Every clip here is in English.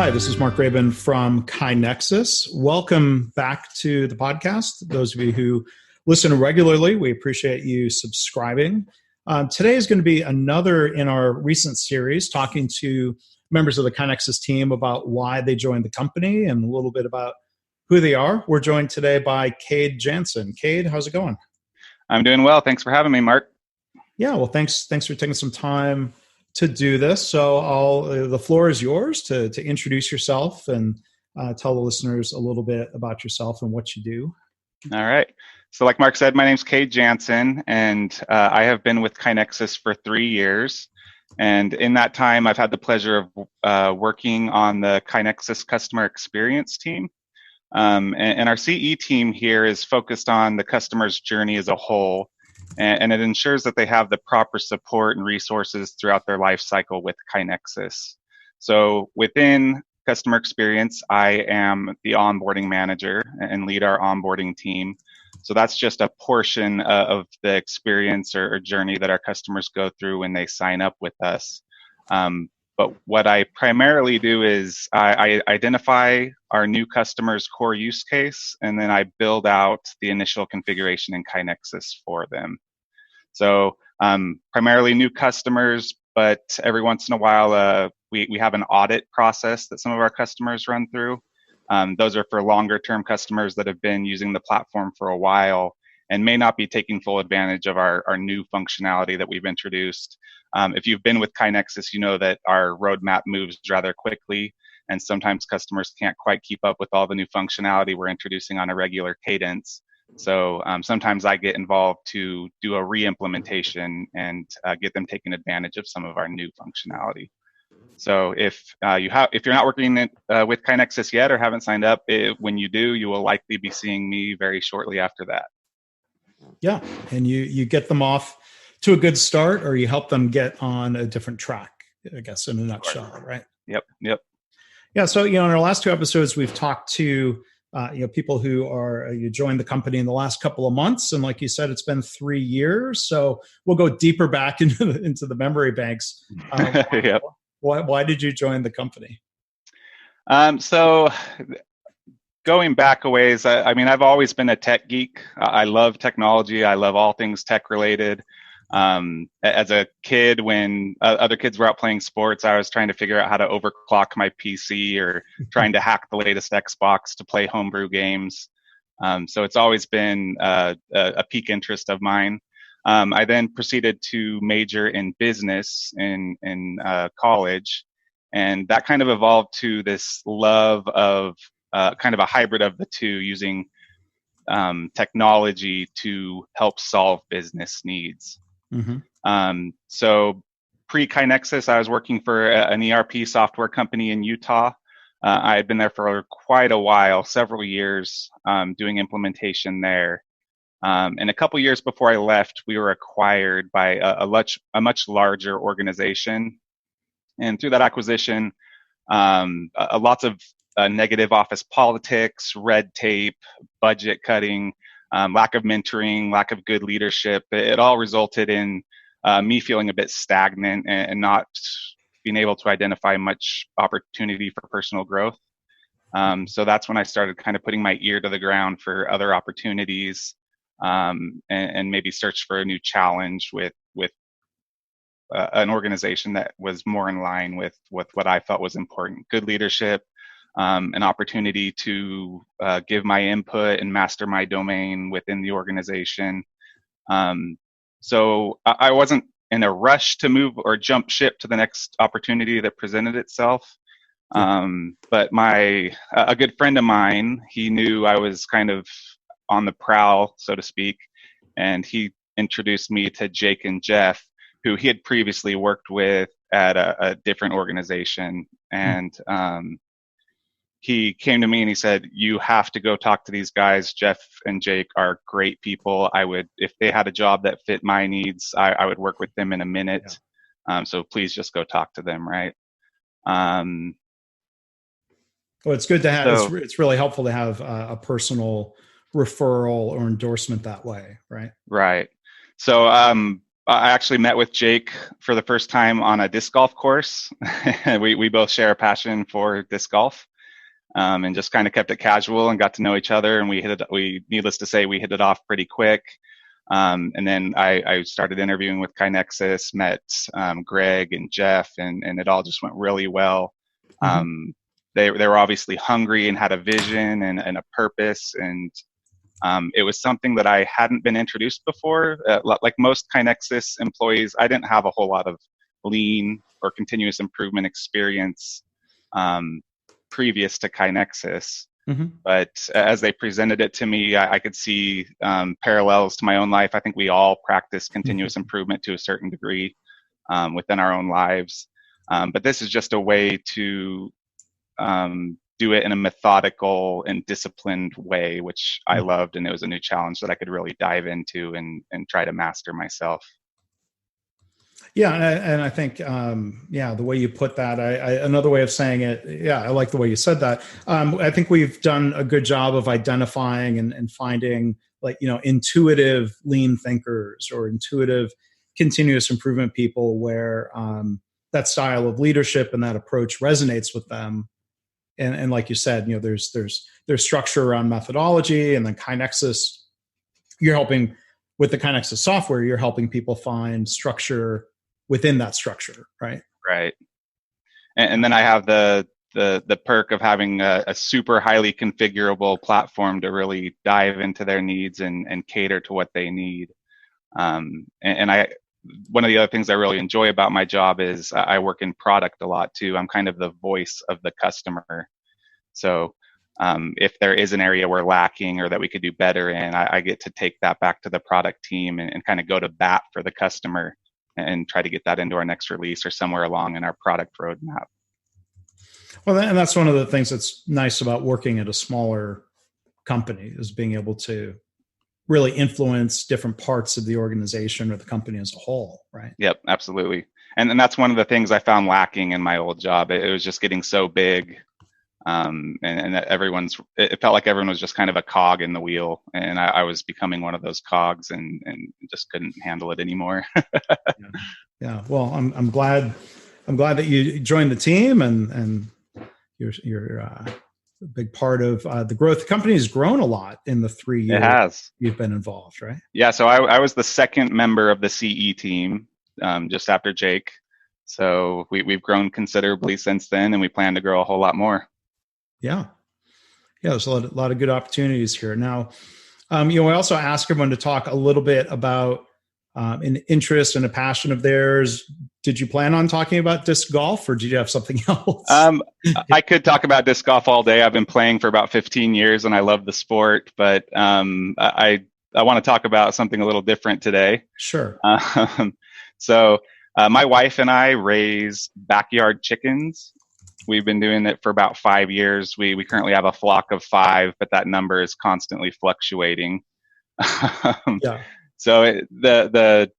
Hi, this is Mark Rabin from KaiNexus. Welcome back to the podcast. Those of you who listen regularly, we appreciate you subscribing. Today is going to be another in our recent series talking to members of the KaiNexus team about why they joined the company and a little bit about who they are. We're joined today by Kade Jansson. Kade, how's it going? I'm doing well. Thanks for having me, Mark. Yeah, well, thanks for taking some time to do this. So the floor is yours to introduce yourself and tell the listeners a little bit about yourself and what you do. All right. So like Mark said, my name's Kade Jansson, and I have been with KaiNexus for 3 years. And in that time, I've had the pleasure of working on the KaiNexus customer experience team. And our CE team here is focused on the customer's journey as a whole, and it ensures that they have the proper support and resources throughout their life cycle with KaiNexus. So within customer experience, I am the onboarding manager and lead our onboarding team. So that's just a portion of the experience or journey that our customers go through when they sign up with us. But what I primarily do is I identify our new customer's core use case, and then I build out the initial configuration in KaiNexus for them. So primarily new customers, but every once in a while we have an audit process that some of our customers run through. Those are for longer term customers that have been using the platform for a while and may not be taking full advantage of our new functionality that we've introduced. If you've been with KaiNexus, you know that our roadmap moves rather quickly, and sometimes customers can't quite keep up with all the new functionality we're introducing on a regular cadence. So sometimes I get involved to do a re-implementation and get them taking advantage of some of our new functionality. So if you're not working with KaiNexus yet or haven't signed up, when you do, you will likely be seeing me very shortly after that. Yeah, and you get them off to a good start, or you help them get on a different track, I guess, in a nutshell, right? Yep. Yeah, so in our last 2 episodes, we've talked to people who are you joined the company in the last couple of months, and like you said, it's been 3 years. So we'll go deeper back into the memory banks. Yep. Why did you join the company? So going back a ways, I mean, I've always been a tech geek. I love technology. I love all things tech related. As a kid, when other kids were out playing sports, I was trying to figure out how to overclock my PC or trying to hack the latest Xbox to play homebrew games. So it's always been a peak interest of mine. I then proceeded to major in business in college, and that kind of evolved to this love of kind of a hybrid of the two, using technology to help solve business needs. Mm-hmm. So pre-KaiNexus, I was working for an ERP software company in Utah. I had been there for quite a while, several years, doing implementation there. And a couple years before I left, we were acquired by a much larger organization. And through that acquisition, lots of negative office politics, red tape, budget cutting, lack of mentoring, lack of good leadership. It all resulted in me feeling a bit stagnant and not being able to identify much opportunity for personal growth. So that's when I started kind of putting my ear to the ground for other opportunities, and maybe search for a new challenge with an organization that was more in line with what I felt was important: good leadership, an opportunity to give my input and master my domain within the organization. So I wasn't in a rush to move or jump ship to the next opportunity that presented itself. But a good friend of mine, he knew I was kind of on the prowl, so to speak, and he introduced me to Jake and Jeff, who he had previously worked with at a different organization. And he came to me and he said, "You have to go talk to these guys. Jeff and Jake are great people. If they had a job that fit my needs, I would work with them in a minute. Yeah. So please just go talk to them." Right. Well, it's good to have, it's really helpful to have a personal referral or endorsement that way. Right. Right. So, I actually met with Jake for the first time on a disc golf course. We both share a passion for disc golf, and just kind of kept it casual and got to know each other. And needless to say, we hit it off pretty quick. And then I started interviewing with KaiNexus, met Greg and Jeff, and it all just went really well. They were obviously hungry and had a vision and a purpose, and it was something that I hadn't been introduced before. Like most KaiNexus employees, I didn't have a whole lot of lean or continuous improvement experience previous to KaiNexus. But as they presented it to me, I could see parallels to my own life. I think we all practice continuous improvement to a certain degree within our own lives. But this is just a way to do it in a methodical and disciplined way, which I loved, and it was a new challenge that I could really dive into and try to master myself. Yeah, and I think, the way you put that, another way of saying it, I like the way you said that. I think we've done a good job of identifying and finding, intuitive lean thinkers or intuitive continuous improvement people where that style of leadership and that approach resonates with them. And like you said, there's structure around methodology, and then KaiNexus, you're helping with the KaiNexus software, you're helping people find structure within that structure, right? Right. And then I have the perk of having a super highly configurable platform to really dive into their needs and cater to what they need. And one of the other things I really enjoy about my job is I work in product a lot too. I'm kind of the voice of the customer. So if there is an area we're lacking or that we could do better in, I get to take that back to the product team and kind of go to bat for the customer and try to get that into our next release or somewhere along in our product roadmap. Well, and that's one of the things that's nice about working at a smaller company, is being able to really influence different parts of the organization or the company as a whole, right? Yep, absolutely. And that's one of the things I found lacking in my old job. It was just getting so big, and it felt like everyone was just kind of a cog in the wheel, and I was becoming one of those cogs and just couldn't handle it anymore. Yeah. Well, I'm glad that you joined the team, and you're a big part of the growth. The company has grown a lot in the 3 years it has. You've been involved, right? Yeah. So I was the second member of the CE team, just after Jake. So we've grown considerably since then, and we plan to grow a whole lot more. Yeah. There's a lot of good opportunities here. Now, I also ask everyone to talk a little bit about an interest and a passion of theirs. Did you plan on talking about disc golf, or did you have something else? I could talk about disc golf all day. I've been playing for about 15 years, and I love the sport. But I want to talk about something a little different today. Sure. So my wife and I raise backyard chickens. We've been doing it for about 5 years. We currently have a flock of 5, but that number is constantly fluctuating. Yeah. So the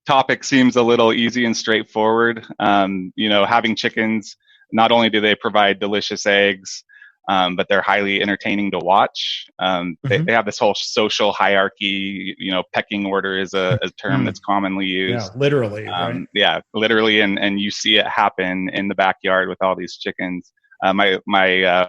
topic seems a little easy and straightforward. Having chickens, not only do they provide delicious eggs, but they're highly entertaining to watch. They have this whole social hierarchy. Pecking order is a term that's commonly used. Yeah, literally. Right? Yeah, literally, and you see it happen in the backyard with all these chickens. My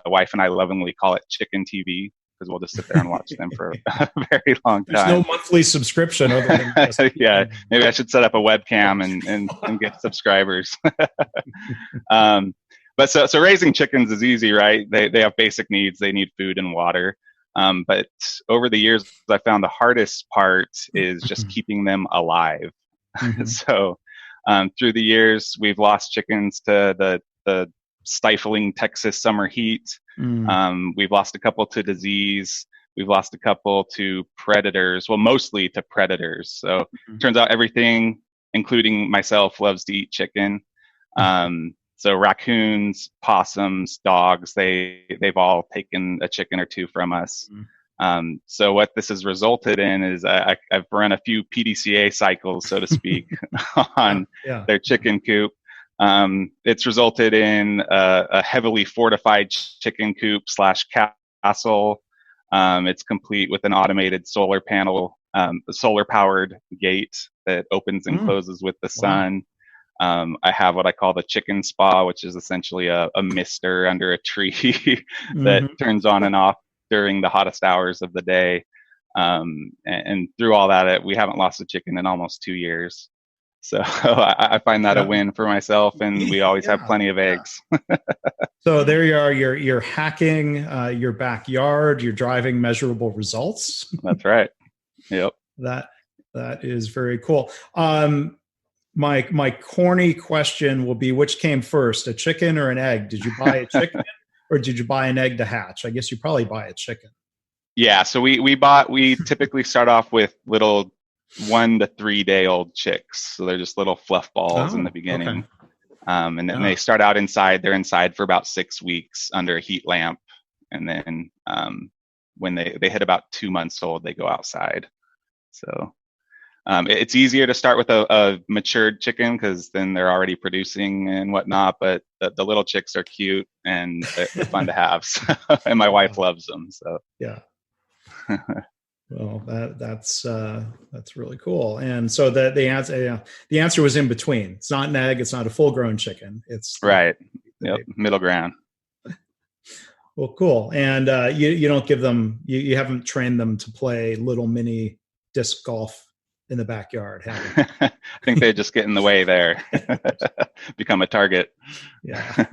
wife and I lovingly call it chicken TV, because we'll just sit there and watch them for a very long time. There's no monthly subscription other than just yeah, maybe I should set up a webcam and get subscribers. But so raising chickens is easy, right? They have basic needs. They need food and water. But over the years, I found the hardest part is just keeping them alive. So through the years, we've lost chickens to the stifling Texas summer heat. We've lost a couple to disease. We've lost a couple to predators. Well, mostly to predators. So it turns out everything, including myself, loves to eat chicken. So raccoons, possums, dogs, they've all taken a chicken or two from us. So what this has resulted in is I've run a few PDCA cycles, so to speak, on their chicken coop. It's resulted in a heavily fortified chicken coop / castle. It's complete with an automated solar panel, solar powered gate that opens and closes with the Wow. sun. I have what I call the chicken spa, which is essentially a mister under a tree that turns on and off during the hottest hours of the day. And through all that, we haven't lost a chicken in almost 2 years. So I find that a win for myself, and we always have plenty of eggs. So there you are. You're hacking your backyard. You're driving measurable results. That's right. Yep. That is very cool. My corny question will be, which came first, a chicken or an egg? Did you buy a chicken or did you buy an egg to hatch? I guess you probably buy a chicken. Yeah. So we typically start off with little 1 to 3 day old chicks. So they're just little fluff balls in the beginning. Okay. And then they start out inside. They're inside for about 6 weeks under a heat lamp. And then when they hit about 2 months old, they go outside. So it's easier to start with a matured chicken because then they're already producing and whatnot. But the little chicks are cute and they're fun to have. So, and my wife loves them. So yeah. Well, that's really cool. And so the answer was in between. It's not an egg. It's not a full grown chicken. It's right. Yep. Middle ground. Well, cool. And you don't give them. You haven't trained them to play little mini disc golf in the backyard, have you? I think they just get in the way there. Become a target. Yeah.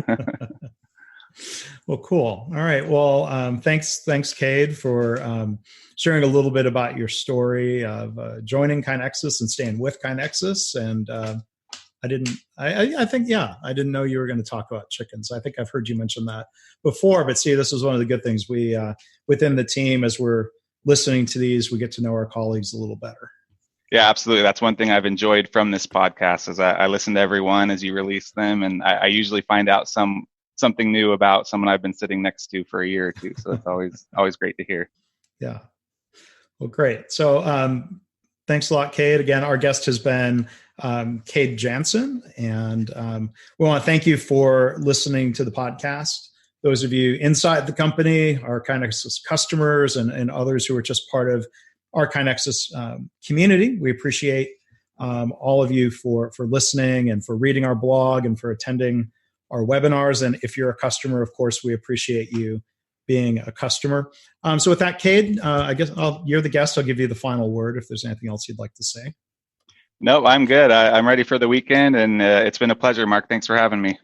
Well, cool. All right. Well, thanks, Kade, for sharing a little bit about your story of joining KaiNexus and staying with KaiNexus. And I didn't know you were going to talk about chickens. I think I've heard you mention that before. But see, this is one of the good things we within the team, as we're listening to these, we get to know our colleagues a little better. Yeah, absolutely. That's one thing I've enjoyed from this podcast is I listen to everyone as you release them, and I usually find out something new about someone I've been sitting next to for a year or two. So it's always great to hear. Yeah. Well, great. So thanks a lot, Kade. Again, our guest has been Kade Jansson, and we want to thank you for listening to the podcast. Those of you inside the company, our KaiNexus customers, and others who are just part of our KaiNexus community, we appreciate all of you for listening and for reading our blog and for attending our webinars. And if you're a customer, of course, we appreciate you being a customer. So with that, Kade, I guess you're the guest. I'll give you the final word if there's anything else you'd like to say. No, I'm good. I'm ready for the weekend, and it's been a pleasure, Mark. Thanks for having me.